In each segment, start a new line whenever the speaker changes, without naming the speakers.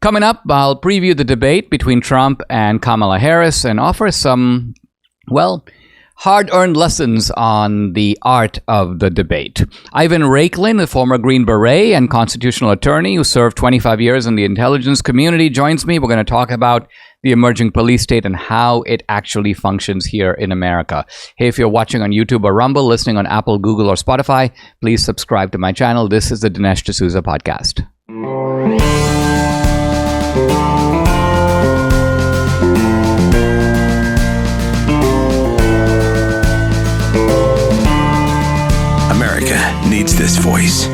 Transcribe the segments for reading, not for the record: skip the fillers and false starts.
Coming up, I'll preview the debate between Trump and Kamala Harris and offer some, hard-earned lessons on the art of the debate. Ivan Raiklin, the former Green Beret and constitutional attorney who served 25 years in the intelligence community, joins me. We're going to talk about the emerging police state and how it actually functions here in America. Hey, if you're watching on YouTube or Rumble, listening on Apple, Google, or Spotify, please subscribe to my channel. This is the Dinesh D'Souza podcast.
America needs this voice.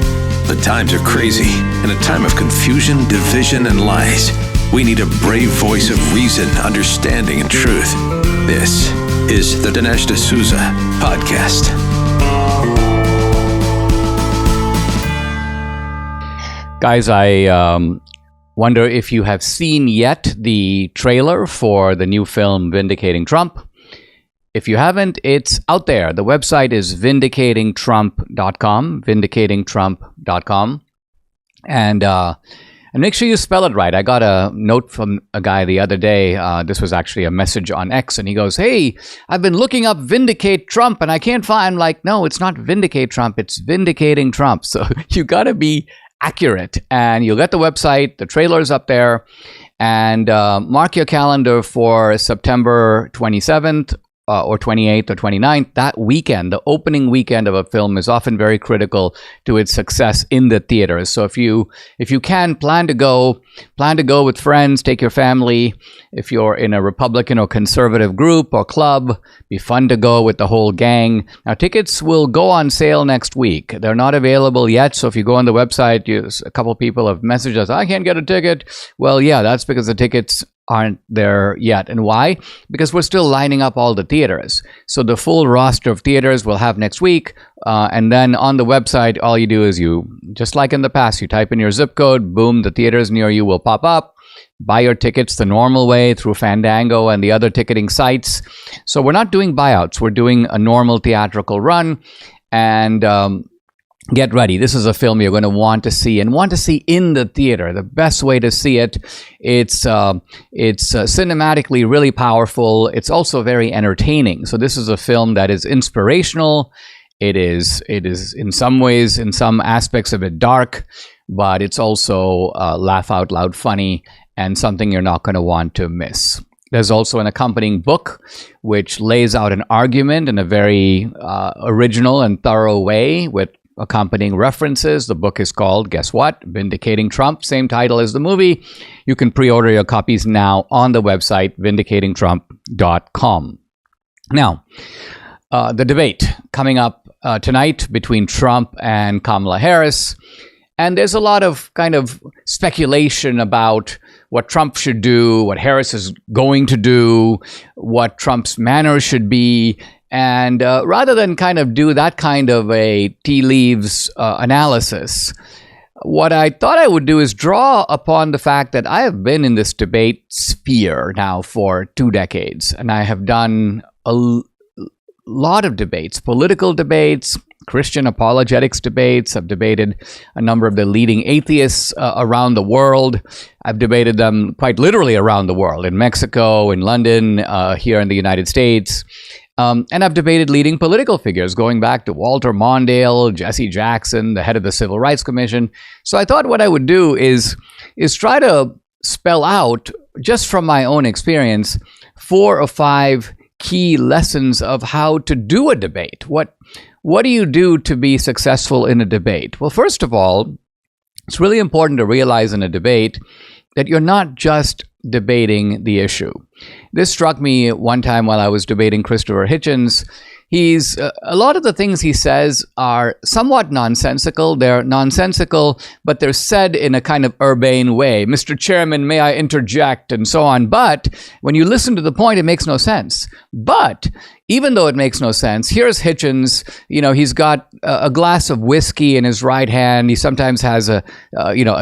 The times are crazy. In a time of confusion, division, and lies, we need a brave voice of reason, understanding, and truth. This is the Dinesh D'Souza podcast.
Guys, I wonder if you have seen yet the trailer for the new film Vindicating Trump. If you haven't, it's out there. The website is vindicatingtrump.com, vindicatingtrump.com. And make sure you spell it right. I got a note from a guy the other day. This was actually a message on X, and he goes, "Hey, I've been looking up Vindicate Trump, and I can't find." I'm like, no, it's not Vindicate Trump. It's Vindicating Trump. So you got to be accurate. And you'll get the website. The trailer's up there. And mark your calendar for September 27th. Or 28th or 29th, that weekend, the opening weekend of a film is often very critical to its success in the theaters. So if you can plan to go with friends, take your family. If you're in a Republican or conservative group or club, be fun to go with the whole gang. Now, tickets will go on sale next week. They're not available yet. So if you go on the website, a couple people have messaged us, "I can't get a ticket." Well, yeah, that's because the tickets aren't there yet. And why? Because we're still lining up all the theaters. So the full roster of theaters we'll have next week. And then on the website, all you do is just like in the past, you type in your zip code, boom, the theaters near you will pop up. Buy your tickets the normal way through Fandango and the other ticketing sites. So we're not doing buyouts. We're doing a normal theatrical run. And get ready. This is a film you're going to want to see in the theater. The best way to see it. It's cinematically really powerful. It's also very entertaining. So this is a film that is inspirational. It is in some ways, in some aspects, a bit dark, but it's also laugh out loud funny and something you're not going to want to miss. There's also an accompanying book which lays out an argument in a very original and thorough way with accompanying references. The book is called, guess what? Vindicating Trump, same title as the movie. You can pre-order your copies now on the website, vindicatingtrump.com. Now, the debate coming up tonight between Trump and Kamala Harris. And there's a lot of kind of speculation about what Trump should do, what Harris is going to do, what Trump's manners should be. And rather than kind of do that kind of a tea leaves analysis, what I thought I would do is draw upon the fact that I have been in this debate sphere now for 2 decades. And I have done a lot of debates, political debates, Christian apologetics debates. I've debated a number of the leading atheists around the world. I've debated them quite literally around the world, in Mexico, in London, here in the United States. And I've debated leading political figures going back to Walter Mondale, Jesse Jackson, the head of the Civil Rights Commission. So I thought what I would do is try to spell out, just from my own experience, 4 or 5 key lessons of how to do a debate. What do you do to be successful in a debate? Well, first of all, it's really important to realize in a debate that you're not just debating the issue. This struck me one time while I was debating Christopher Hitchens. He's a lot of the things he says are somewhat nonsensical. They're nonsensical, but they're said in a kind of urbane way. "Mr. Chairman, may I interject?" and so on. But when you listen to the point, it makes no sense. But even though it makes no sense, here's Hitchens. He's got a glass of whiskey in his right hand. He sometimes has a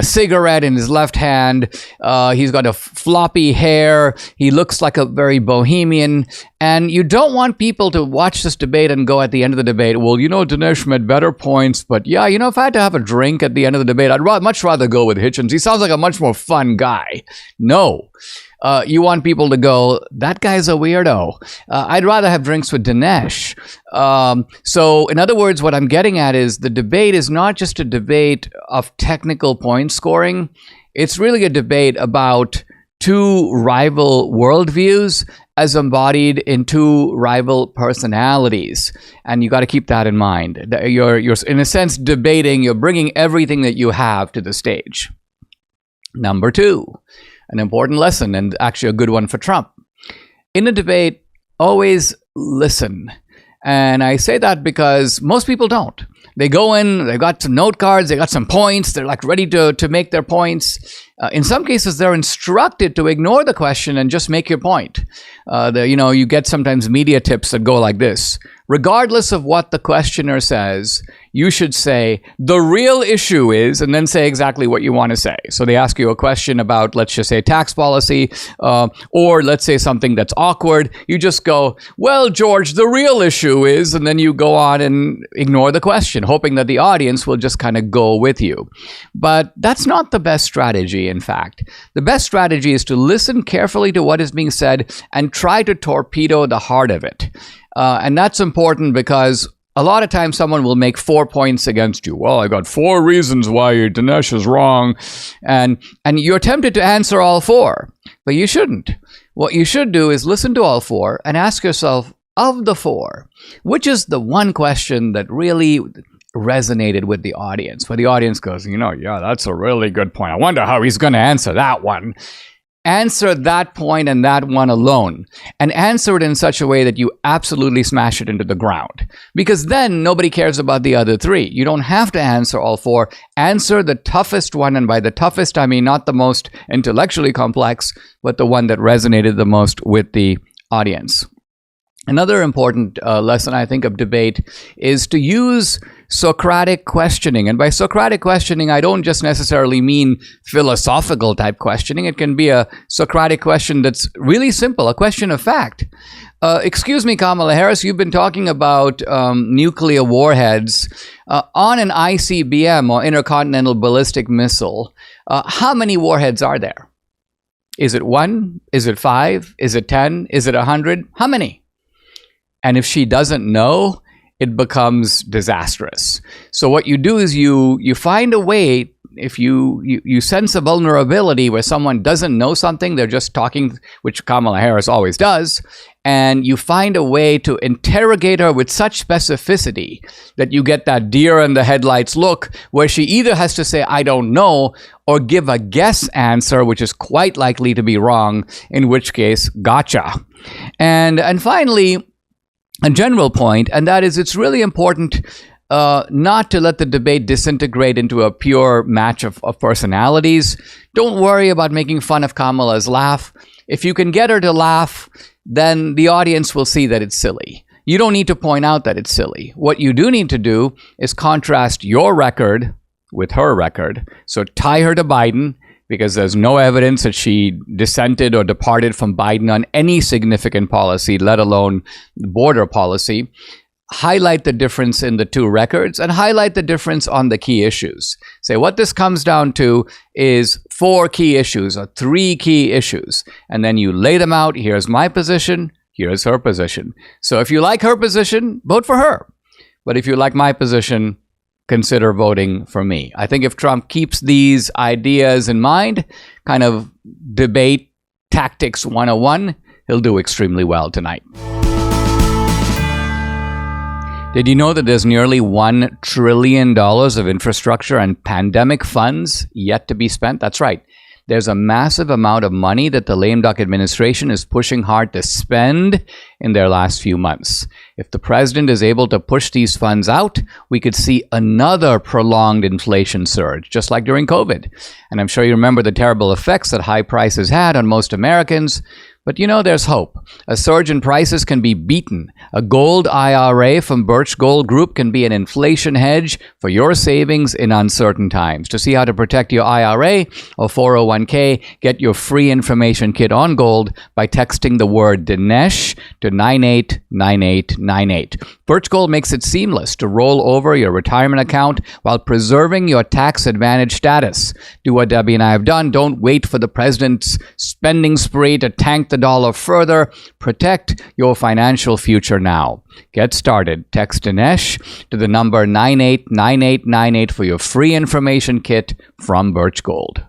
cigarette in his left hand. He's got a floppy hair. He looks like a very bohemian. And you don't want people to watch this debate and go at the end of the debate, well, Dinesh made better points, but yeah, if I had to have a drink at the end of the debate, I'd much rather go with Hitchens. He sounds like a much more fun guy. No. You want people to go, that guy's a weirdo. I'd rather have drinks with Dinesh. So in other words, what I'm getting at is the debate is not just a debate of technical point scoring. It's really a debate about two rival worldviews as embodied in two rival personalities. And you got to keep that in mind. You're in a sense debating, you're bringing everything that you have to the stage. Number two, an important lesson, and actually a good one for Trump. In a debate, always listen. And I say that because most people don't. They go in, they've got some note cards, they got some points, they're like ready to make their points. In some cases, they're instructed to ignore the question and just make your point. You get sometimes media tips that go like this. Regardless of what the questioner says, you should say, the real issue is, and then say exactly what you want to say. So they ask you a question about, let's just say, tax policy, or let's say something that's awkward. You just go, well, George, the real issue is, and then you go on and ignore the question, hoping that the audience will just kind of go with you. But that's not the best strategy, in fact. The best strategy is to listen carefully to what is being said and try to torpedo the heart of it. And that's important because a lot of times someone will make 4 points against you. Well, I got 4 reasons why Dinesh is wrong. And you're tempted to answer all 4, but you shouldn't. What you should do is listen to all 4 and ask yourself, of the 4, which is the one question that really resonated with the audience, where the audience goes, yeah, that's a really good point. I wonder how he's going to answer that one. Answer that point and that one alone, and answer it in such a way that you absolutely smash it into the ground, because then nobody cares about the other 3. You don't have to answer all 4. Answer the toughest one, and by the toughest, I mean not the most intellectually complex, but the one that resonated the most with the audience. Another important lesson, I think, of debate is to use Socratic questioning. And by Socratic questioning, I don't just necessarily mean philosophical type questioning. It can be a Socratic question that's really simple, a question of fact. Excuse me, Kamala Harris, you've been talking about nuclear warheads on an ICBM, or intercontinental ballistic missile. How many warheads are there? Is it 1? Is it 5? Is it 10? Is it 100? How many? And if she doesn't know, it becomes disastrous. So what you do is you find a way, if you sense a vulnerability where someone doesn't know something, they're just talking, which Kamala Harris always does, and you find a way to interrogate her with such specificity that you get that deer in the headlights look, where she either has to say, I don't know, or give a guess answer, which is quite likely to be wrong, in which case, gotcha. And finally, a general point, and that is it's really important not to let the debate disintegrate into a pure match of personalities. Don't worry about making fun of Kamala's laugh. If you can get her to laugh, then the audience will see that it's silly. You don't need to point out that it's silly. What you do need to do is contrast your record with her record. So tie her to Biden, because there's no evidence that she dissented or departed from Biden on any significant policy, let alone border policy. Highlight the difference in the two records and highlight the difference on the key issues. Say what this comes down to is 4 key issues or 3 key issues. And then you lay them out. Here's my position. Here's her position. So if you like her position, vote for her. But if you like my position, consider voting for me. I think if Trump keeps these ideas in mind, kind of debate tactics 101, he'll do extremely well tonight. Did you know that there's nearly $1 trillion of infrastructure and pandemic funds yet to be spent? That's right. There's a massive amount of money that the lame duck administration is pushing hard to spend in their last few months. If the president is able to push these funds out, we could see another prolonged inflation surge, just like during COVID. And I'm sure you remember the terrible effects that high prices had on most Americans. But there's hope. A surge in prices can be beaten. A gold IRA from Birch Gold Group can be an inflation hedge for your savings in uncertain times. To see how to protect your IRA or 401k, get your free information kit on gold by texting the word Dinesh to 989898. Birch Gold makes it seamless to roll over your retirement account while preserving your tax advantage status. Do what Debbie and I have done. Don't wait for the president's spending spree to tank the dollar further. Protect your financial future now. Get started. Text Dinesh to the number 989898 for your free information kit from Birch Gold.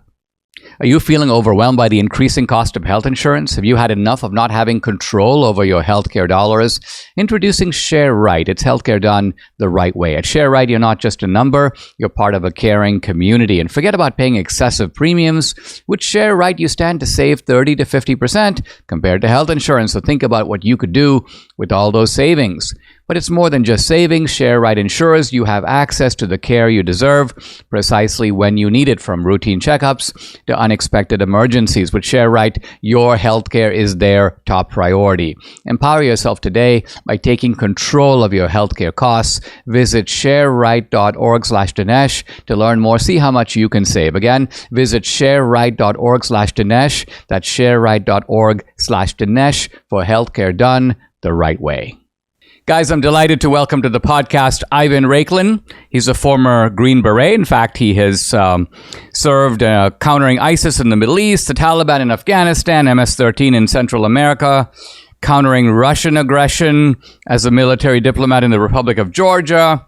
Are you feeling overwhelmed by the increasing cost of health insurance? Have you had enough of not having control over your healthcare dollars? Introducing Share Right. It's healthcare done the right way. At Share Right, you're not just a number, you're part of a caring community. And forget about paying excessive premiums. With Share Right, you stand to save 30 to 50% compared to health insurance. So think about what you could do with all those savings. But it's more than just savings. Share Right ensures you have access to the care you deserve precisely when you need it, from routine checkups to unexpected emergencies. With Share Right, your healthcare is their top priority. Empower yourself today by taking control of your healthcare costs. Visit shareright.org/Dinesh to learn more. See how much you can save. Again, visit shareright.org/Dinesh. That's shareright.org/Dinesh for healthcare done the right way. Guys, I'm delighted to welcome to the podcast Ivan Raiklin. He's a former Green Beret. In fact, he has served countering ISIS in the Middle East, the Taliban in Afghanistan, MS-13 in Central America, countering Russian aggression as a military diplomat in the Republic of Georgia.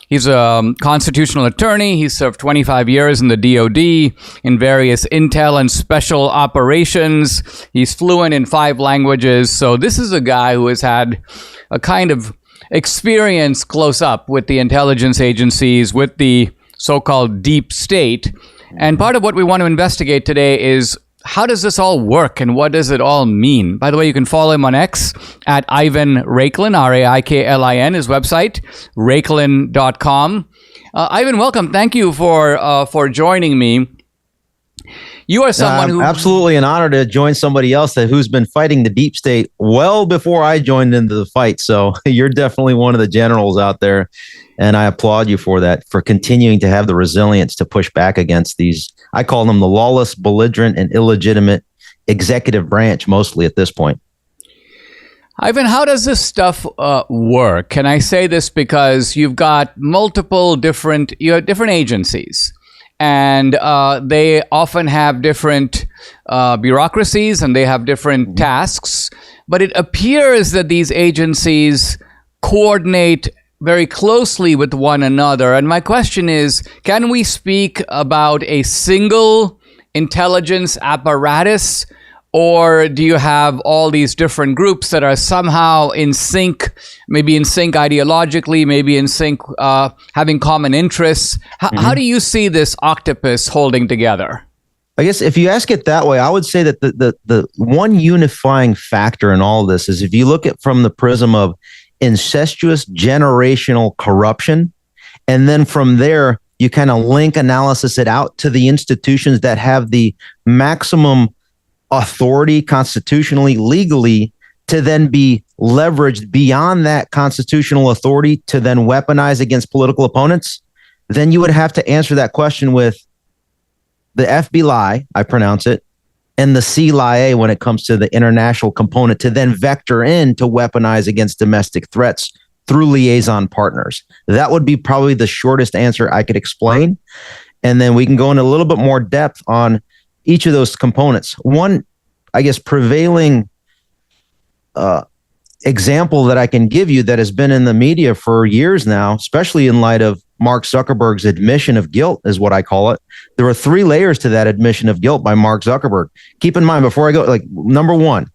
He's a constitutional attorney. He served 25 years in the DoD in various intel and special operations. He's fluent in 5 languages. So this is a guy who has had a kind of experience close up with the intelligence agencies, with the so-called deep state. And part of what we want to investigate today is, how does this all work and what does it all mean? By the way, you can follow him on X at Ivan Raiklin, Raiklin, his website, raiklin.com. Ivan, welcome. Thank you for joining me. You are someone who...
Absolutely an honor to join somebody else who's been fighting the deep state well before I joined into the fight. So you're definitely one of the generals out there. And I applaud you for that, for continuing to have the resilience to push back against these. I call them the lawless, belligerent, and illegitimate executive branch, mostly at this point.
Ivan, how does this stuff work? Can I say this because you've got multiple different agencies, and they often have different bureaucracies and they have different tasks, but it appears that these agencies coordinate very closely with one another. And my question is, can we speak about a single intelligence apparatus, or do you have all these different groups that are somehow in sync, maybe in sync ideologically, maybe in sync having common interests? How do you see this octopus holding together?
I guess if you ask it that way, I would say that the one unifying factor in all of this is, if you look at from the prism of incestuous generational corruption, and then from there you kind of link analysis it out to the institutions that have the maximum authority constitutionally, legally, to then be leveraged beyond that constitutional authority to then weaponize against political opponents, then you would have to answer that question with the FBI, I pronounce it, and the CIA when it comes to the international component, to then vector in to weaponize against domestic threats through liaison partners. That would be probably the shortest answer I could explain. And then we can go into a little bit more depth on each of those components. One, I guess, prevailing example that I can give you that has been in the media for years now, especially in light of Mark Zuckerberg's admission of guilt, is what I call it. There are 3 layers to that admission of guilt by Mark Zuckerberg. Keep in mind, before I go, number one,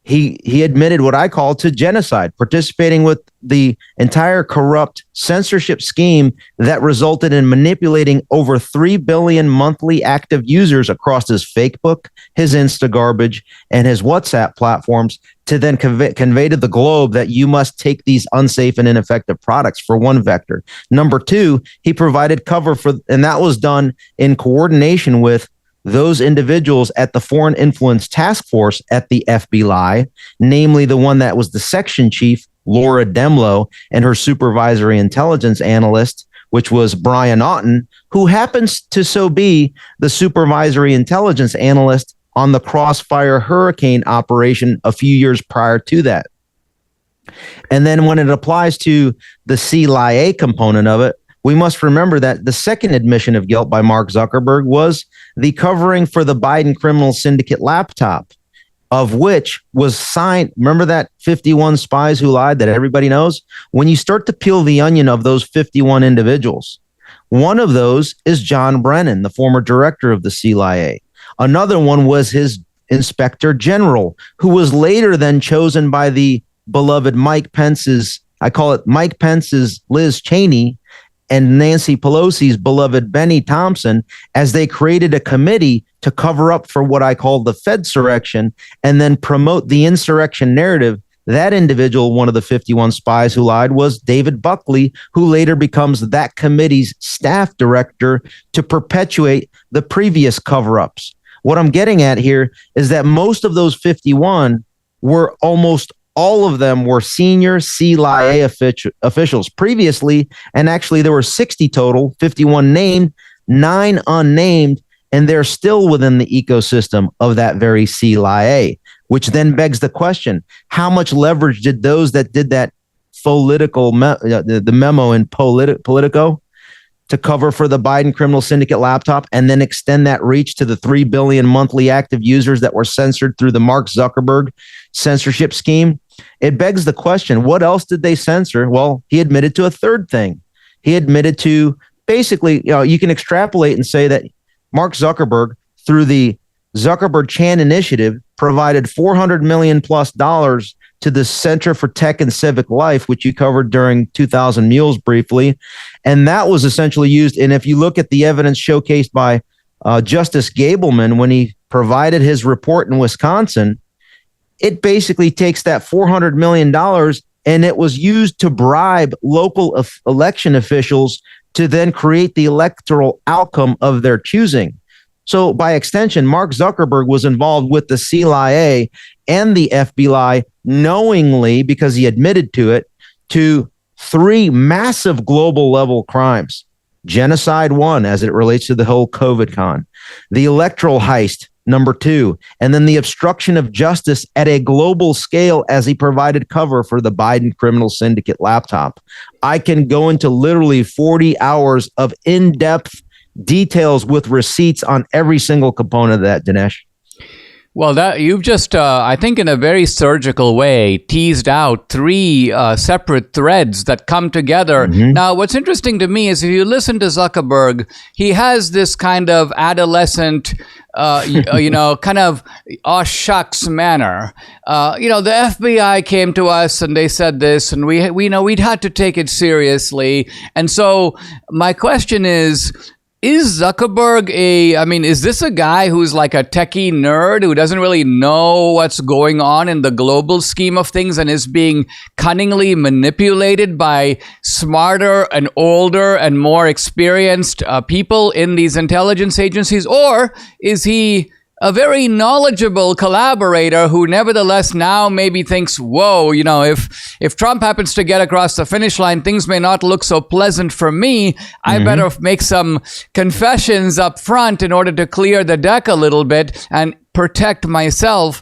he admitted what I call to genocide, participating with the entire corrupt censorship scheme that resulted in manipulating over 3 billion monthly active users across his Facebook, his Insta garbage, and his WhatsApp platforms, to then convey to the globe that you must take these unsafe and ineffective products, for one vector. Number 2, he provided cover for, and that was done in coordination with those individuals at the Foreign Influence Task Force at the FBI, namely the one that was the section chief, Laura Demlow, and her supervisory intelligence analyst, which was Brian Oughton, who happens to so be the supervisory intelligence analyst on the Crossfire Hurricane operation a few years prior to that. And then when it applies to the CIA component of it, we must remember that the second admission of guilt by Mark Zuckerberg was the covering for the Biden criminal syndicate laptop, of which was signed. Remember that 51 spies who lied that everybody knows? When you start to peel the onion of those 51 individuals, one of those is John Brennan, the former director of the CIA. Another one was his inspector general, who was later then chosen by the beloved Mike Pence's, I call it Mike Pence's Liz Cheney, and Nancy Pelosi's beloved Benny Thompson, as they created a committee to cover up for what I call the Fedsurrection and then promote the insurrection narrative. That individual, one of the 51 spies who lied, was David Buckley, who later becomes that committee's staff director to perpetuate the previous cover-ups. What I'm getting at here is that most of those 51 were almost all of them were senior CIA officials previously, and actually there were 60 total, 51 named, 9 unnamed, and they're still within the ecosystem of that very CIA, which then begs the question, how much leverage did those that did that the memo in Politico to cover for the Biden criminal syndicate laptop and then extend that reach to the 3 billion monthly active users that were censored through the Mark Zuckerberg censorship scheme? It begs the question, what else did they censor? Well, he admitted to a third thing. He admitted to basically, you can extrapolate and say that Mark Zuckerberg, through the Zuckerberg-Chan initiative, provided $400 million plus to the Center for Tech and Civic Life, which you covered during 2000 Mules briefly. And that was essentially used. And if you look at the evidence showcased by Justice Gableman when he provided his report in Wisconsin, it basically takes that $400 million and it was used to bribe local election officials to then create the electoral outcome of their choosing. So by extension, Mark Zuckerberg was involved with the CIA and the FBI knowingly, because he admitted to it, to 3 massive global level crimes. Genocide, 1, as it relates to the whole COVID con. The electoral heist, number 2. And then the obstruction of justice at a global scale as he provided cover for the Biden criminal syndicate laptop. I can go into literally 40 hours of in-depth details with receipts on every single component of that, Dinesh.
Well, that you've just, I think in a very surgical way, teased out 3 separate threads that come together. Mm-hmm. Now, what's interesting to me is if you listen to Zuckerberg, he has this kind of adolescent, kind of aw shucks manner. The FBI came to us and they said this, and we know we'd had to take it seriously. And so my question is Zuckerberg is this a guy who's like a techie nerd who doesn't really know what's going on in the global scheme of things and is being cunningly manipulated by smarter and older and more experienced people in these intelligence agencies? Or is he a very knowledgeable collaborator who nevertheless now maybe thinks, whoa, if Trump happens to get across the finish line, things may not look so pleasant for me. I better make some confessions up front in order to clear the deck a little bit and protect myself.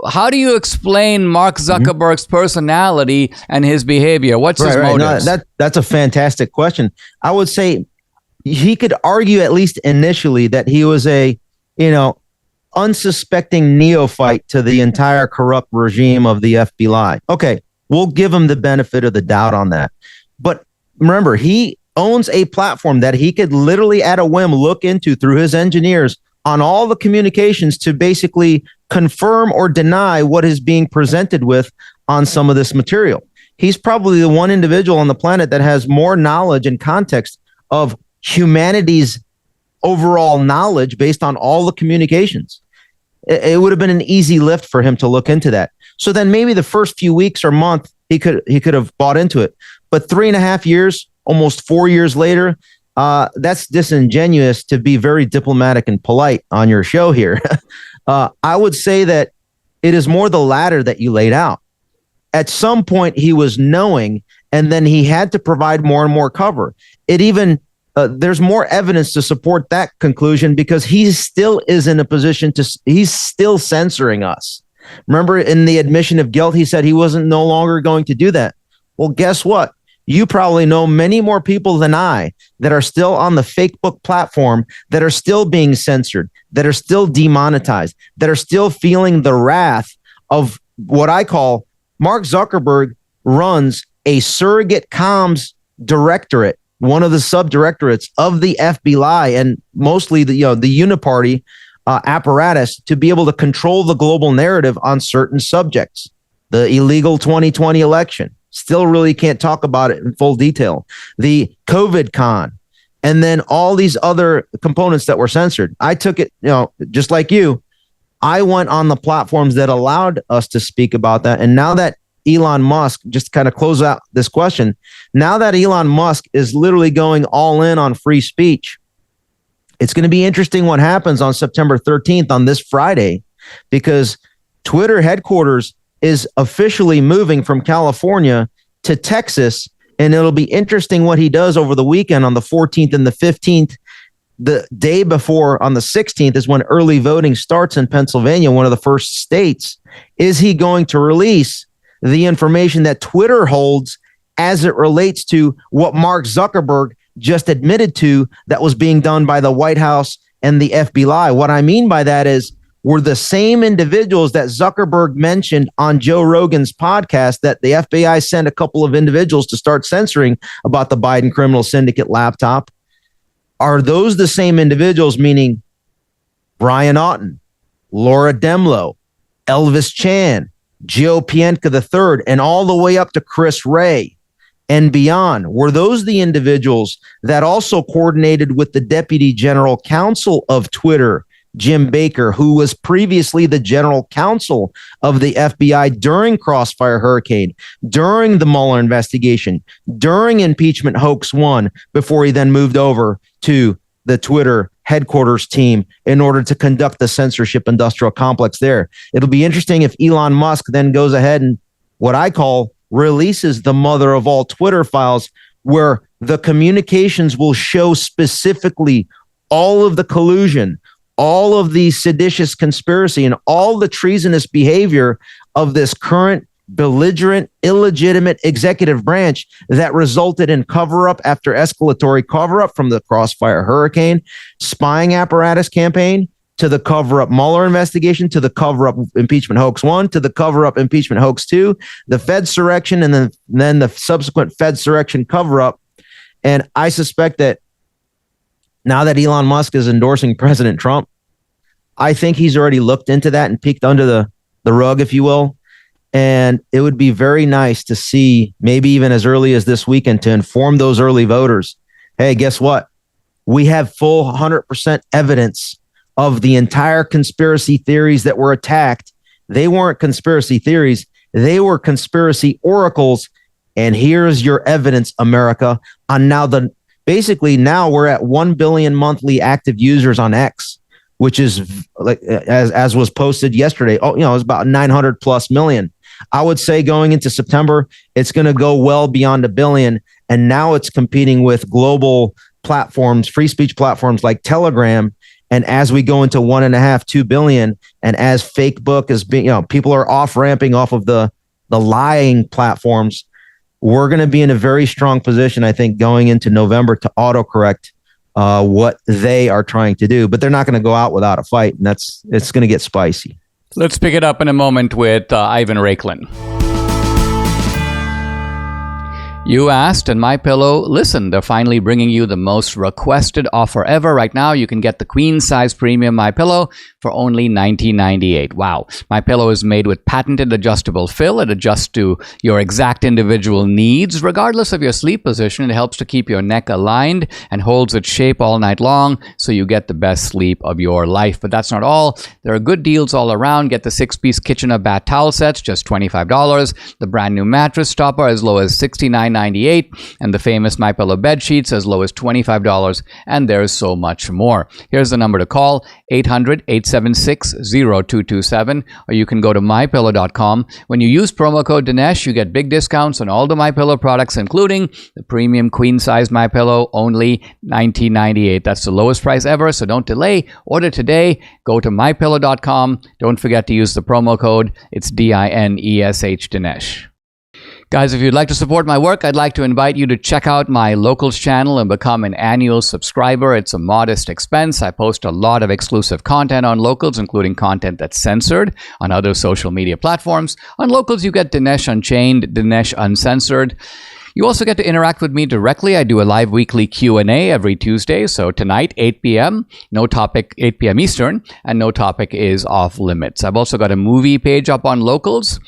How do you explain Mark Zuckerberg's personality and his behavior? What's his motives?
No, that's a fantastic question. I would say he could argue, at least initially, that he was a, unsuspecting neophyte to the entire corrupt regime of the FBI. Okay, we'll give him the benefit of the doubt on that. But remember, he owns a platform that he could literally at a whim look into through his engineers on all the communications to basically confirm or deny what is being presented with on some of this material. He's probably the one individual on the planet that has more knowledge and context of humanity's overall knowledge based on all the communications. It would have been an easy lift for him to look into that. So then maybe the first few weeks or month, he could have bought into it. But 3.5 years, almost 4 years later, that's disingenuous to be very diplomatic and polite on your show here. I would say that it is more the latter that you laid out. At some point, he was knowing, and then he had to provide more and more cover. It even there's more evidence to support that conclusion because he still is in a position he's still censoring us. Remember, in the admission of guilt, he said he wasn't no longer going to do that. Well, guess what? You probably know many more people than I that are still on the fake book platform, that are still being censored, that are still demonetized, that are still feeling the wrath of what I call Mark Zuckerberg runs a surrogate comms directorate, one of the subdirectorates of the FBI and mostly the uniparty apparatus to be able to control the global narrative on certain subjects. The illegal 2020 election. Still really can't talk about it in full detail. The COVID con, and then all these other components that were censored. I took it, just like you, I went on the platforms that allowed us to speak about that. And now that Elon Musk, just to kind of close out this question, now that Elon Musk is literally going all in on free speech, it's going to be interesting what happens on September 13th on this Friday, because Twitter headquarters is officially moving from California to Texas. And it'll be interesting what he does over the weekend on the 14th and the 15th. The day before, on the 16th, is when early voting starts in Pennsylvania, one of the first states. Is he going to release the information that Twitter holds as it relates to what Mark Zuckerberg just admitted to that was being done by the White House and the FBI? What I mean by that is, were the same individuals that Zuckerberg mentioned on Joe Rogan's podcast that the FBI sent a couple of individuals to start censoring about the Biden criminal syndicate laptop. Are those the same individuals, meaning Brian Auten, Laura Demlow, Elvis Chan, Gio Pientka III, and all the way up to Chris Wray and beyond? Were those the individuals that also coordinated with the Deputy General Counsel of Twitter, Jim Baker, who was previously the general counsel of the FBI during Crossfire Hurricane, during the Mueller investigation, during impeachment hoax 1, before he then moved over to the Twitter headquarters team in order to conduct the censorship industrial complex there? It'll be interesting if Elon Musk then goes ahead and what I call releases the mother of all Twitter files, where the communications will show specifically all of the collusion, all of the seditious conspiracy, and all the treasonous behavior of this current belligerent, illegitimate executive branch that resulted in cover-up after escalatory cover-up, from the Crossfire Hurricane spying apparatus campaign to the cover-up Mueller investigation, to the cover-up impeachment hoax 1, to the cover-up impeachment hoax 2, the Fedsurrection, and then the subsequent Fedsurrection cover-up. And I suspect that now that Elon Musk is endorsing President Trump, I think he's already looked into that and peeked under the rug, if you will. And it would be very nice to see, maybe even as early as this weekend, to inform those early voters, hey, guess what? We have full 100% evidence of the entire conspiracy theories that were attacked. They weren't conspiracy theories. They were conspiracy oracles. And here's your evidence, America. On now basically now we're at 1 billion monthly active users on X, which is like, as was posted yesterday. Oh, it was about 900 plus million. I would say going into September, it's going to go well beyond 1 billion. And now it's competing with global platforms, free speech platforms like Telegram. And as we go into 1.5, 2 billion, and as fake book is being, people are off ramping off of the lying platforms, we're going to be in a very strong position, I think, going into November to autocorrect what they are trying to do. But they're not going to go out without a fight, and it's going to get spicy.
Let's pick it up in a moment with Ivan Raiklin. You asked, and MyPillow, listen, they're finally bringing you the most requested offer ever. Right now, you can get the queen size premium MyPillow for only $19.98. Wow. MyPillow is made with patented adjustable fill. It adjusts to your exact individual needs. Regardless of your sleep position, it helps to keep your neck aligned and holds its shape all night long, so you get the best sleep of your life. But that's not all. There are good deals all around. Get the 6-piece Kitchener bath towel sets, just $25. The brand new mattress topper, as low as $69. $49.98, and the famous MyPillow bed sheets as low as $25, and there's so much more. Here's the number to call, 800-876-0227, or you can go to mypillow.com. When you use promo code Dinesh, you get big discounts on all the MyPillow products, including the premium queen-size MyPillow, only $19.98. That's the lowest price ever, so don't delay. Order today. Go to mypillow.com. Don't forget to use the promo code. It's DINESH, Dinesh. Guys, if you'd like to support my work, I'd like to invite you to check out my Locals channel and become an annual subscriber. It's a modest expense. I post a lot of exclusive content on Locals, including content that's censored on other social media platforms. On Locals, you get Dinesh Unchained, Dinesh Uncensored. You also get to interact with me directly. I do a live weekly Q&A every Tuesday. So tonight, 8 p.m., no topic, 8 p.m. Eastern, and no topic is off limits. I've also got a movie page up on Locals.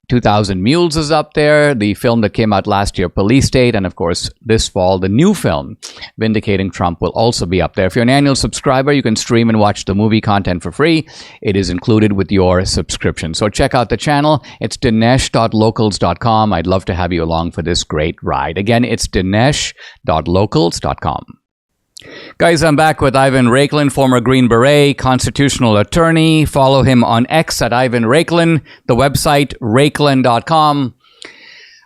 2000 Mules is up there, the film that came out last year, Police State, and of course, this fall, the new film, Vindicating Trump, will also be up there. If you're an annual subscriber, you can stream and watch the movie content for free. It is included with your subscription. So check out the channel. It's dinesh.locals.com. I'd love to have you along for this great ride. Again, it's dinesh.locals.com. Guys, I'm back with Ivan Raiklin, former Green Beret, constitutional attorney. Follow him on X at Ivan Raiklin, the website raiklin.com.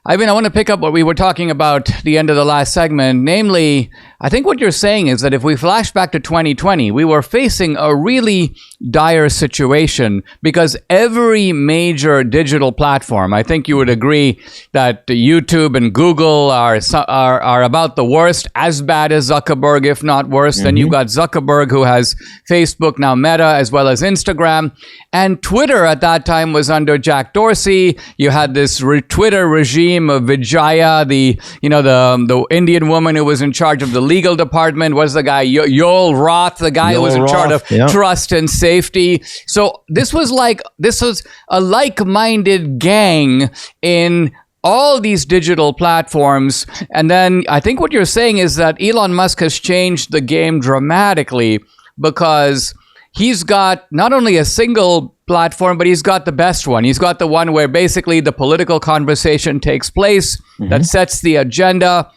Ivan, I want to pick up what we were talking about at the end of the last segment. Namely, I think what you're saying is that if we flash back to 2020, we were facing a really dire situation because every major digital platform, I think you would agree that YouTube and Google are about the worst, as bad as Zuckerberg, if not worse. Then you've got Zuckerberg, who has Facebook, now Meta, as well as Instagram. And Twitter at that time was under Jack Dorsey. You had this Twitter regime of Vijaya, the Indian woman who was in charge of the legal department. Was the guy Yoel Roth, the guy who was in charge of trust and safety. So this was a like-minded gang in all these digital platforms. And then I think what you're saying is that Elon Musk has changed the game dramatically because he's got not only a single platform, but he's got the best one. He's got the one where basically the political conversation takes place, that sets the agenda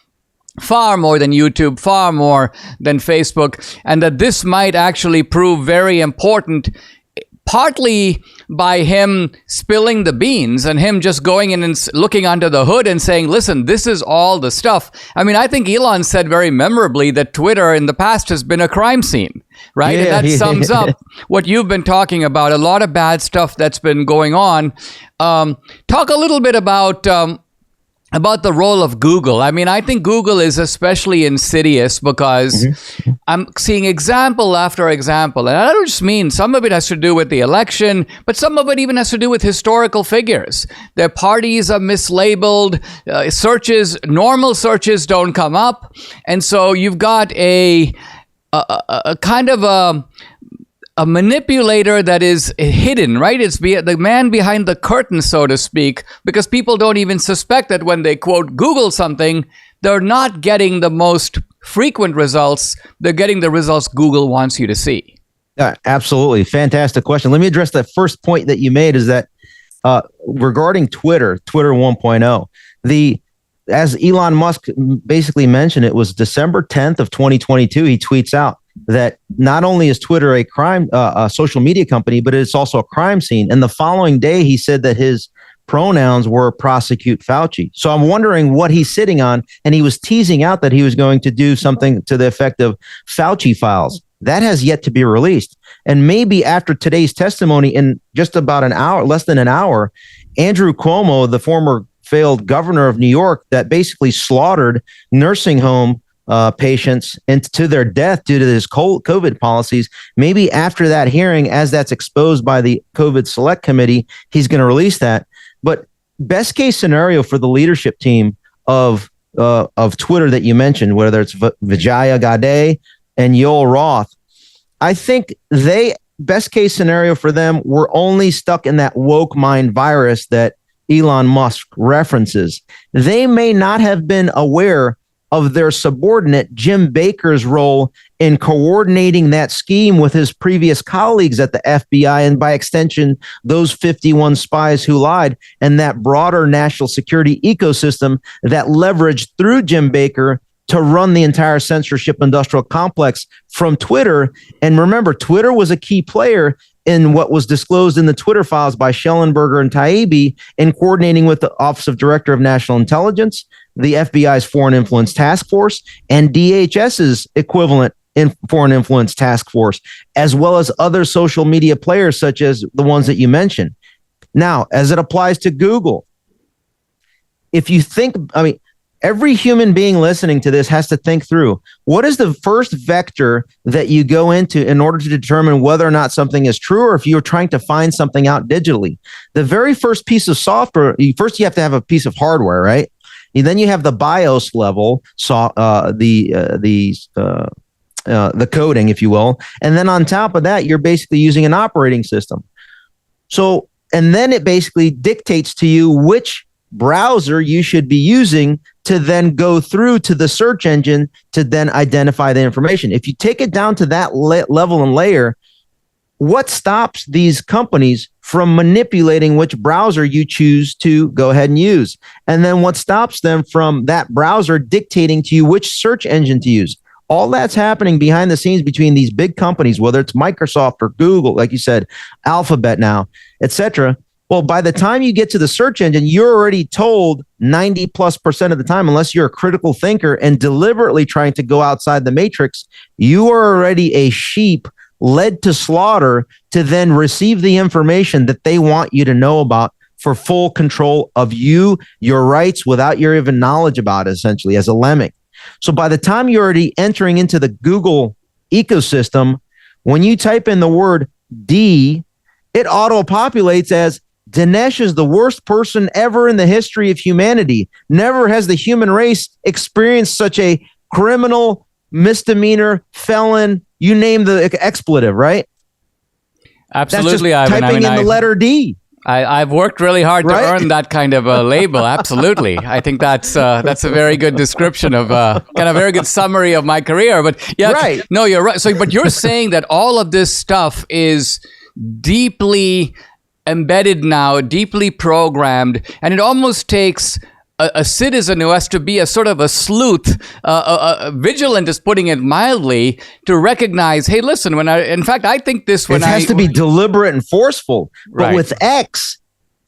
far more than YouTube, far more than Facebook, and that this might actually prove very important, partly by him spilling the beans and him just going in and looking under the hood and saying, listen, this is all the stuff. I mean, I think Elon said very memorably that Twitter in the past has been a crime scene, right?
Yeah,
and that sums up what you've been talking about, a lot of bad stuff that's been going on. Talk a little bit about the role of Google. I mean, I think Google is especially insidious because I'm seeing example after example. And I don't just mean some of it has to do with the election, but some of it even has to do with historical figures. Their parties are mislabeled. Normal searches don't come up. And so you've got a kind of a manipulator that is hidden, right? It's the man behind the curtain, so to speak, because people don't even suspect that when they quote Google something, they're not getting the most frequent results. They're getting the results Google wants you to see.
Absolutely. Fantastic question. Let me address that first point that you made is that regarding Twitter 1.0, as Elon Musk basically mentioned, it was December 10th of 2022. He tweets out that not only is Twitter a social media company, but it's also a crime scene. And the following day, he said that his pronouns were prosecute Fauci. So I'm wondering what he's sitting on. And he was teasing out that he was going to do something to the effect of Fauci files. That has yet to be released. And maybe after today's testimony, in just about an hour, less than an hour, Andrew Cuomo, the former failed governor of New York, that basically slaughtered nursing home patients and to their death due to his COVID policies. Maybe after that hearing, as that's exposed by the COVID Select Committee, he's going to release that. But best case scenario for the leadership team of Twitter that you mentioned, whether it's Vijaya Gadde and Yoel Roth, I think best case scenario for them, were only stuck in that woke mind virus that Elon Musk references. They may not have been aware of their subordinate, Jim Baker's role in coordinating that scheme with his previous colleagues at the FBI, and by extension, those 51 spies who lied, and that broader national security ecosystem that leveraged through Jim Baker to run the entire censorship industrial complex from Twitter. And remember, Twitter was a key player in what was disclosed in the Twitter files by Schellenberger and Taibbi in coordinating with the Office of Director of National Intelligence, the FBI's Foreign Influence Task Force, and DHS's equivalent in Foreign Influence Task Force, as well as other social media players such as the ones that you mentioned. Now, as it applies to Google, if you think, every human being listening to this has to think through, what is the first vector that you go into in order to determine whether or not something is true, or if you're trying to find something out digitally? The very first piece of software, first you have to have a piece of hardware, right? And then you have the BIOS level, the coding, if you will. And then on top of that, you're basically using an operating system. So, and then it basically dictates to you which browser you should be using to then go through to the search engine to then identify the information. If you take it down to that level and layer, what stops these companies from manipulating which browser you choose to go ahead and use? And then what stops them from that browser dictating to you which search engine to use? All that's happening behind the scenes between these big companies, whether it's Microsoft or Google, like you said, Alphabet now, etc. Well, by the time you get to the search engine, you're already told 90+% of the time, unless you're a critical thinker and deliberately trying to go outside the matrix, you are already a sheep led to slaughter to then receive the information that they want you to know about for full control of you, your rights, without your even knowledge about it, essentially, as a lemming. So by the time you're already entering into the Google ecosystem, when you type in the word D, it auto-populates as Dinesh is the worst person ever in the history of humanity. Never has the human race experienced such a criminal, misdemeanor, felon, you name the expletive, right?
Absolutely.
That's just typing in the letter D.
I've worked really hard to earn that kind of a label. Absolutely. I think that's a very good description of kind of very good summary of my career. But yeah,
right.
No, you're right. So, but you're saying that all of this stuff is deeply embedded now, deeply programmed, and it almost takes a citizen who has to be a sort of a sleuth, vigilant is putting it mildly, to recognize, hey, listen, I think this when
it has to be deliberate and forceful. But with X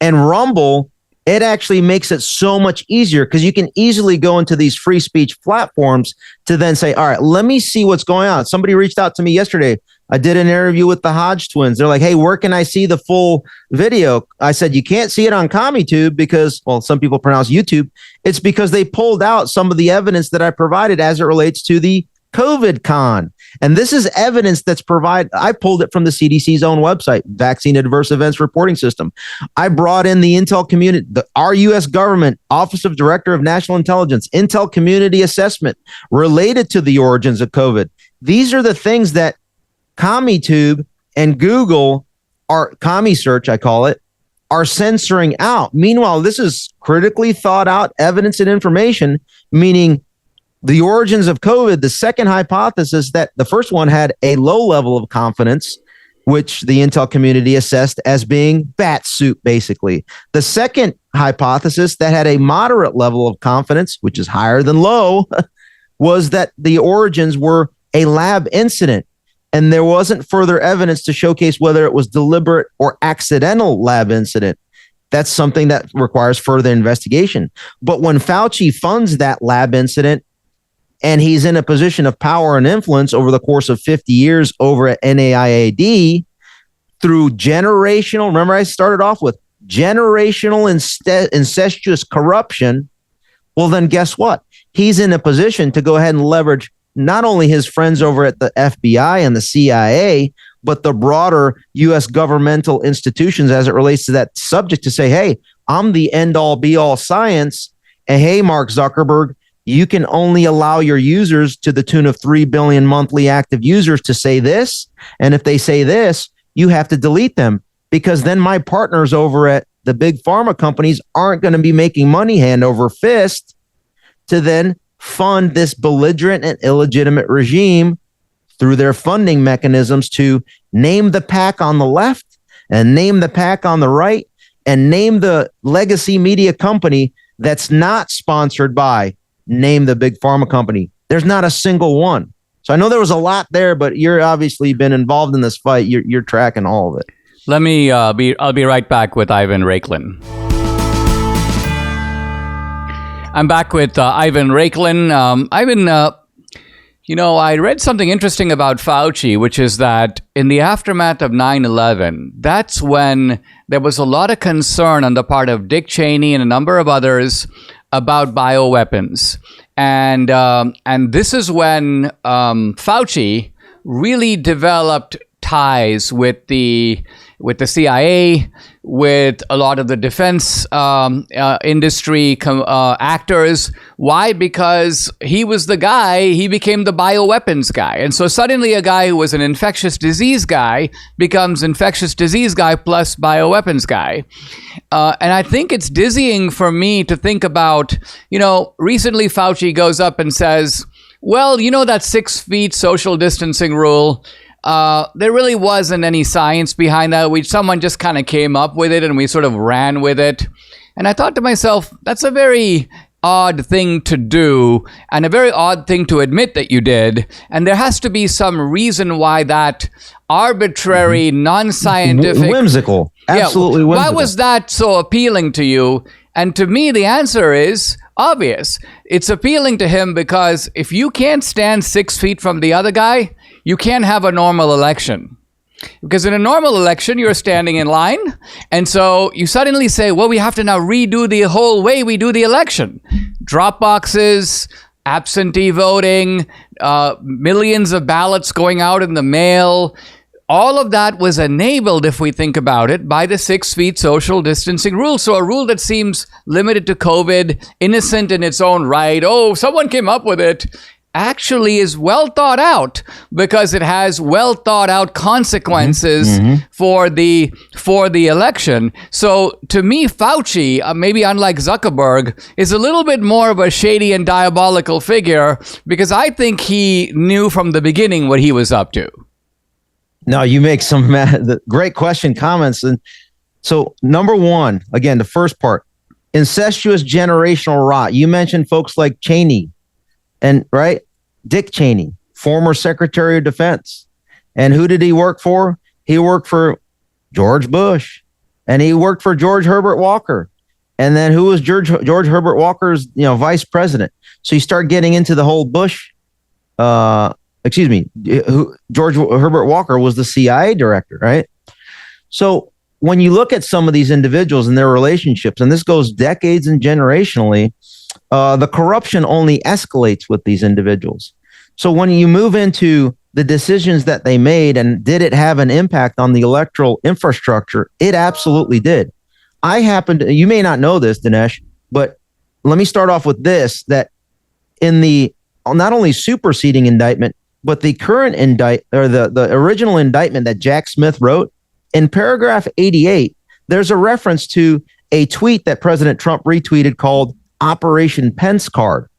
and Rumble, it actually makes it so much easier because you can easily go into these free speech platforms to then say, all right, let me see what's going on. Somebody reached out to me yesterday. I did an interview with the Hodge twins. They're like, hey, where can I see the full video? I said, you can't see it on CommiTube because, well, some people pronounce YouTube. It's because they pulled out some of the evidence that I provided as it relates to the COVID con. And this is evidence that's provided. I pulled it from the CDC's own website, Vaccine Adverse Events Reporting System. I brought in the Intel community, our U.S. government, Office of Director of National Intelligence, Intel community assessment related to the origins of COVID. These are the things that CommiTube and Google, are CommiSearch, I call it, are censoring out. Meanwhile, this is critically thought out evidence and information, meaning the origins of COVID, the second hypothesis, that the first one had a low level of confidence, which the Intel community assessed as being bat soup, basically. The second hypothesis that had a moderate level of confidence, which is higher than low, was that the origins were a lab incident. And there wasn't further evidence to showcase whether it was deliberate or accidental lab incident. That's something that requires further investigation. But when Fauci funds that lab incident, and he's in a position of power and influence over the course of 50 years over at NIAID through generational, remember I started off with generational incestuous corruption. Well, then guess what? He's in a position to go ahead and leverage not only his friends over at the FBI and the CIA, but the broader U.S. governmental institutions as it relates to that subject to say, hey, I'm the end all be all science. And hey, Mark Zuckerberg, you can only allow your users to the tune of 3 billion monthly active users to say this. And if they say this, you have to delete them because then my partners over at the big pharma companies aren't going to be making money hand over fist to then fund this belligerent and illegitimate regime through their funding mechanisms to name the PAC on the left and name the PAC on the right and name the legacy media company that's not sponsored by name the big pharma company. There's not a single one. So I know there was a lot there, but you're obviously been involved in this fight. You're tracking all of it.
Let me I'll be right back with Ivan Raiklin. I'm back with Ivan Raiklin. Ivan, I read something interesting about Fauci, which is that in the aftermath of 9/11, that's when there was a lot of concern on the part of Dick Cheney and a number of others about bioweapons. And this is when Fauci really developed ties with the CIA, with a lot of the defense industry actors. Why? Because he was the guy, he became the bioweapons guy. And so suddenly a guy who was an infectious disease guy becomes infectious disease guy plus bioweapons guy. And I think it's dizzying for me to think about, recently Fauci goes up and says, well, that 6 feet social distancing rule, there really wasn't any science behind that. Someone just kind of came up with it and we sort of ran with it. And I thought to myself, that's a very odd thing to do and a very odd thing to admit that you did. And there has to be some reason why that arbitrary, non-scientific...
Whimsical. Absolutely whimsical.
Why was that so appealing to you? And to me, the answer is obvious. It's appealing to him because if you can't stand 6 feet from the other guy, you can't have a normal election. Because in a normal election, you're standing in line. And so you suddenly say, well, we have to now redo the whole way we do the election. Drop boxes, absentee voting, millions of ballots going out in the mail. All of that was enabled, if we think about it, by the 6 feet social distancing rule. So a rule that seems limited to COVID, innocent in its own right. Oh, someone came up with it. Actually is well thought out because it has well thought out consequences for the election. So to me, Fauci, maybe unlike Zuckerberg, is a little bit more of a shady and diabolical figure because I think he knew from the beginning what he was up to.
No, you make some great question comments. And so number one, again, the first part, incestuous generational rot. You mentioned folks like Cheney. And right, Dick Cheney, former Secretary of Defense. And who did he work for? He worked for George Bush and he worked for George Herbert Walker. And then who was George Herbert Walker's, vice president? So you start getting into the whole Bush, George Herbert Walker was the CIA director, right? So when you look at some of these individuals and their relationships, and this goes decades and generationally, the corruption only escalates with these individuals. So when you move into the decisions that they made and did it have an impact on the electoral infrastructure, it absolutely did. You may not know this, Dinesh, but let me start off with this, that in the not only superseding indictment, but the current the original indictment that Jack Smith wrote, in paragraph 88, there's a reference to a tweet that President Trump retweeted called Operation Pence Card.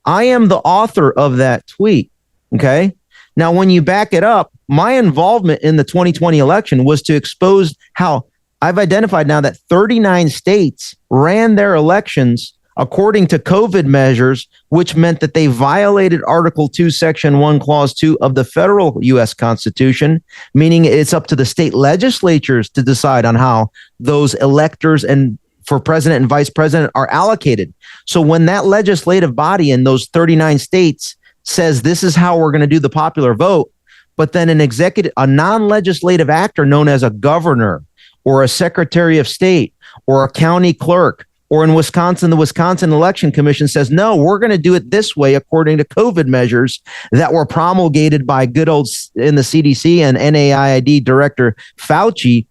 I am the author of that tweet. Okay. Now, when you back it up, my involvement in the 2020 election was to expose how I've identified now that 39 states ran their elections according to COVID measures, which meant that they violated Article 2, Section 1, Clause 2 of the federal U.S. Constitution, meaning it's up to the state legislatures to decide on how those electors and for president and vice president are allocated. So when that legislative body in those 39 states says this is how we're going to do the popular vote, but then a non-legislative actor known as a governor or a secretary of state or a county clerk, or in Wisconsin, the Wisconsin Election Commission says, no, we're going to do it this way according to COVID measures that were promulgated by good old in the CDC and NIAID director Fauci.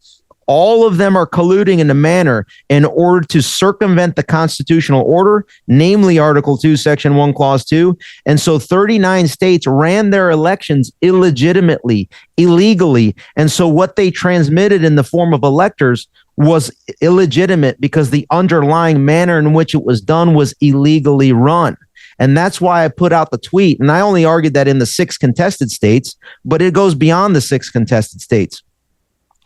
All of them are colluding in a manner in order to circumvent the constitutional order, namely Article 2, Section 1, Clause 2. And so 39 states ran their elections illegitimately, illegally. And so what they transmitted in the form of electors was illegitimate because the underlying manner in which it was done was illegally run. And that's why I put out the tweet. And I only argued that in the 6 contested states, but it goes beyond the 6 contested states.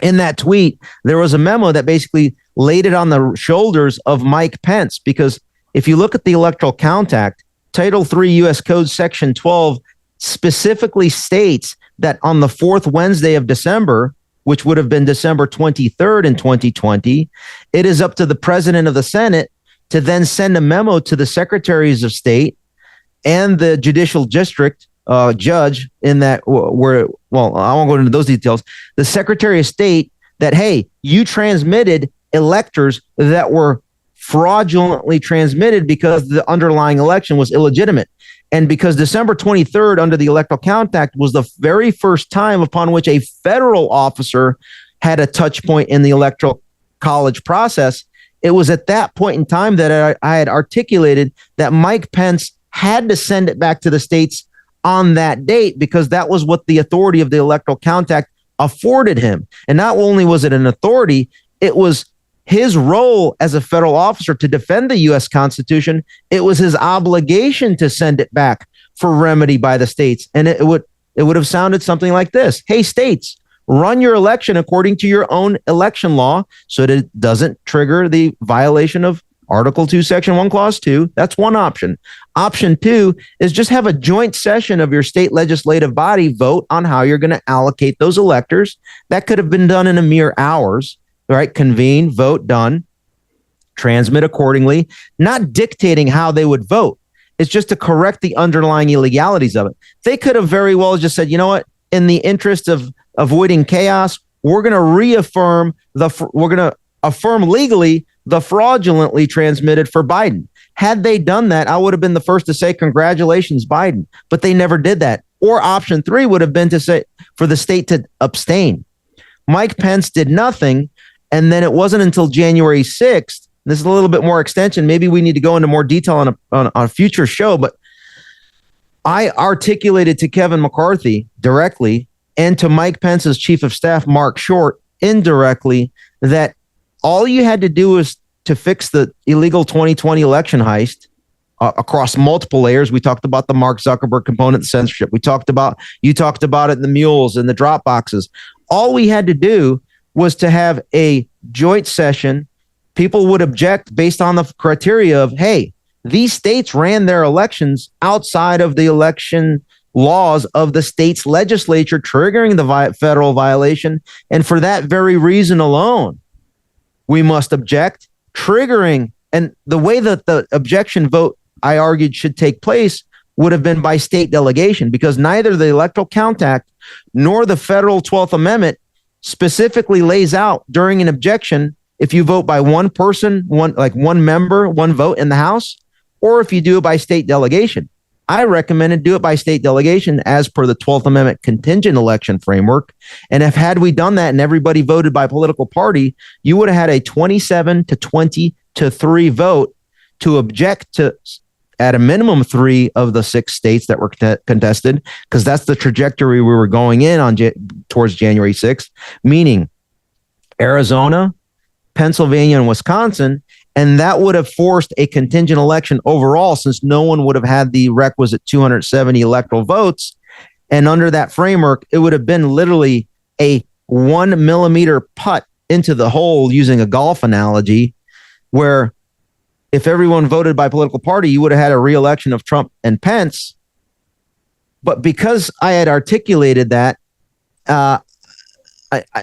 In that tweet, there was a memo that basically laid it on the shoulders of Mike Pence, because if you look at the Electoral Count Act, Title III U.S. Code Section 12 specifically states that on the 4th Wednesday of December, which would have been December 23rd in 2020, it is up to the President of the Senate to then send a memo to the Secretaries of State and the Judicial District judge in that, where, well, I won't go into those details, the Secretary of State, that, hey, you transmitted electors that were fraudulently transmitted because the underlying election was illegitimate. And because December 23rd under the Electoral Count Act was the very first time upon which a federal officer had a touch point in the Electoral College process, it was at that point in time that I had articulated that Mike Pence had to send it back to the states on that date, because that was what the authority of the Electoral Count Act afforded him. And not only was it an authority, it was his role as a federal officer to defend the U.S. Constitution. It was his obligation to send it back for remedy by the states. And it would have sounded something like this. Hey, states, run your election according to your own election law so that it doesn't trigger the violation of Article 2, Section 1, Clause 2. That's one option. Option 2 is just have a joint session of your state legislative body vote on how you're going to allocate those electors. That could have been done in a mere hours, right? Convene, vote, done, transmit accordingly, not dictating how they would vote. It's just to correct the underlying illegalities of it. They could have very well just said, you know what, in the interest of avoiding chaos, we're going to affirm legally the fraudulently transmitted for Biden. Had they done that, I would have been the first to say, congratulations, Biden. But they never did that. Or option 3 would have been to say for the state to abstain. Mike Pence did nothing. And then it wasn't until January 6th. This is a little bit more extension. Maybe we need to go into more detail on a future show. But I articulated to Kevin McCarthy directly and to Mike Pence's chief of staff, Mark Short, indirectly, that all you had to do was to fix the illegal 2020 election heist across multiple layers. We talked about the Mark Zuckerberg component, the censorship. You talked about it, the mules and the drop boxes. All we had to do was to have a joint session. People would object based on the criteria of, hey, these states ran their elections outside of the election laws of the state's legislature, triggering the federal violation. And for that very reason alone, we must object, triggering. And the way that the objection vote, I argued, should take place would have been by state delegation, because neither the Electoral Count Act nor the federal 12th Amendment specifically lays out during an objection if you vote by one person, one member, one vote in the House, or if you do it by state delegation. I recommended do it by state delegation as per the 12th Amendment contingent election framework. And had we done that and everybody voted by political party, you would have had a 27 to 20 to 3 vote to object to at a minimum 3 of the 6 states that were contested, because that's the trajectory we were going in on towards January 6th, meaning Arizona, Pennsylvania, and Wisconsin. And that would have forced a contingent election overall, since no one would have had the requisite 270 electoral votes. And under that framework, it would have been literally a 1 millimeter putt into the hole, using a golf analogy, where if everyone voted by political party, you would have had a re-election of Trump and Pence. But because I had articulated that, I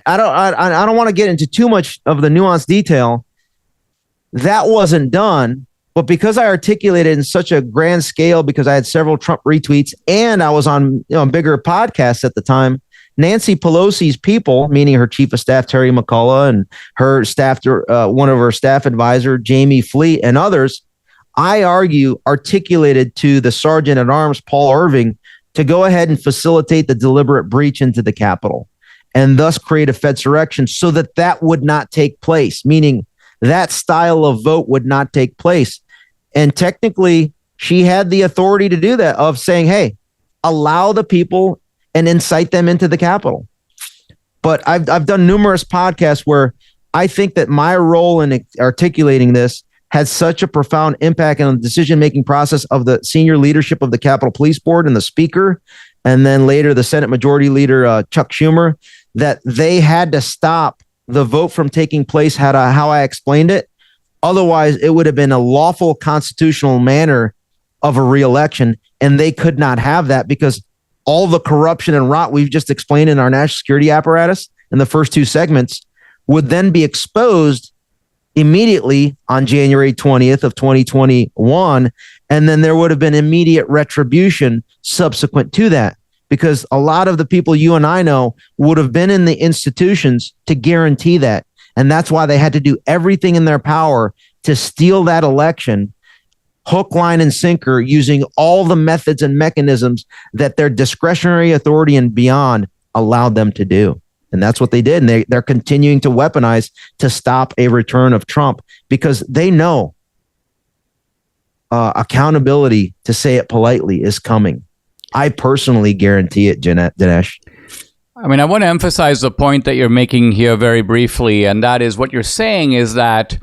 don't want to get into too much of the nuanced detail. That wasn't done, but because I articulated in such a grand scale, because I had several Trump retweets and I was on bigger podcasts at the time, Nancy Pelosi's people, meaning her chief of staff, Terry McCullough, and her staff, one of her staff advisor, Jamie Fleet, and others, I articulated to the Sergeant at Arms, Paul Irving, to go ahead and facilitate the deliberate breach into the Capitol and thus create a fedsurrection so that would not take place, meaning that style of vote would not take place. And technically, she had the authority to do that, of saying, hey, allow the people and incite them into the Capitol. But I've done numerous podcasts where I think that my role in articulating this had such a profound impact on the decision-making process of the senior leadership of the Capitol Police Board and the Speaker, and then later the Senate Majority Leader, Chuck Schumer, that they had to stop the vote from taking place how I explained it. Otherwise, it would have been a lawful constitutional manner of a re-election, and they could not have that because all the corruption and rot we've just explained in our national security apparatus in the first two segments would then be exposed immediately on January 20th of 2021. And then there would have been immediate retribution subsequent to that, because a lot of the people you and I know would have been in the institutions to guarantee that. And that's why they had to do everything in their power to steal that election, hook, line, and sinker, using all the methods and mechanisms that their discretionary authority and beyond allowed them to do. And that's what they did. And they're continuing to weaponize to stop a return of Trump, because they know accountability, to say it politely, is coming. I personally guarantee it, Dinesh.
I mean, I want to emphasize the point that you're making here very briefly, and that is what you're saying is that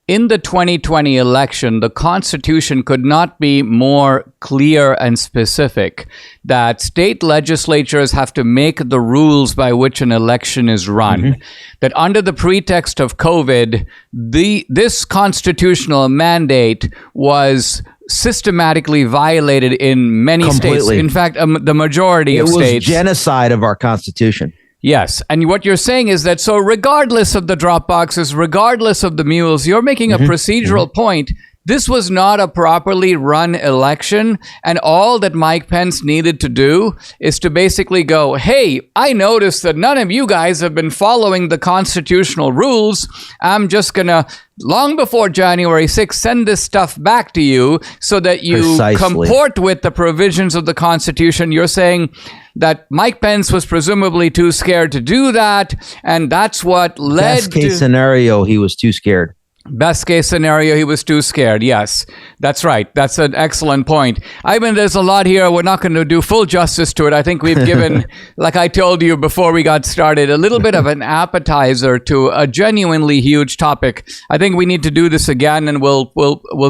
in the 2020 election, the Constitution could not be more clear and specific that state legislatures have to make the rules by which an election is run. Mm-hmm. That under the pretext of COVID, this constitutional mandate was systematically violated in many states. In fact, the majority of states. It was
genocide of our Constitution.
Yes. And what you're saying is that, so regardless of the drop boxes, regardless of the mules, you're making a procedural point. This was not a properly run election. And all that Mike Pence needed to do is to basically go, hey, I noticed that none of you guys have been following the constitutional rules. I'm just going to, long before January 6th, send this stuff back to you so that you comport with the provisions of the Constitution. You're saying that Mike Pence was presumably too scared to do that, and that's what led to...
Best case scenario, he was too scared.
Best case scenario, he was too scared. Yes, that's right. That's an excellent point. Ivan, there's a lot here. We're not going to do full justice to it. I think we've given, like I told you before we got started, a little bit of an appetizer to a genuinely huge topic. I think we need to do this again, and we'll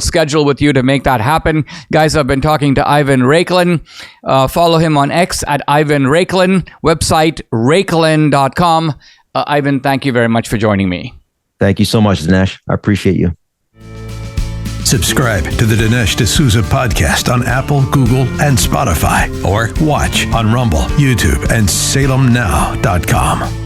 schedule with you to make that happen. Guys, I've been talking to Ivan Raiklin. Follow him on X at Ivan Raiklin. Website, raiklin.com. Ivan, thank you very much for joining me.
Thank you so much, Dinesh. I appreciate you.
Subscribe to the Dinesh D'Souza podcast on Apple, Google, and Spotify, or watch on Rumble, YouTube, and SalemNow.com.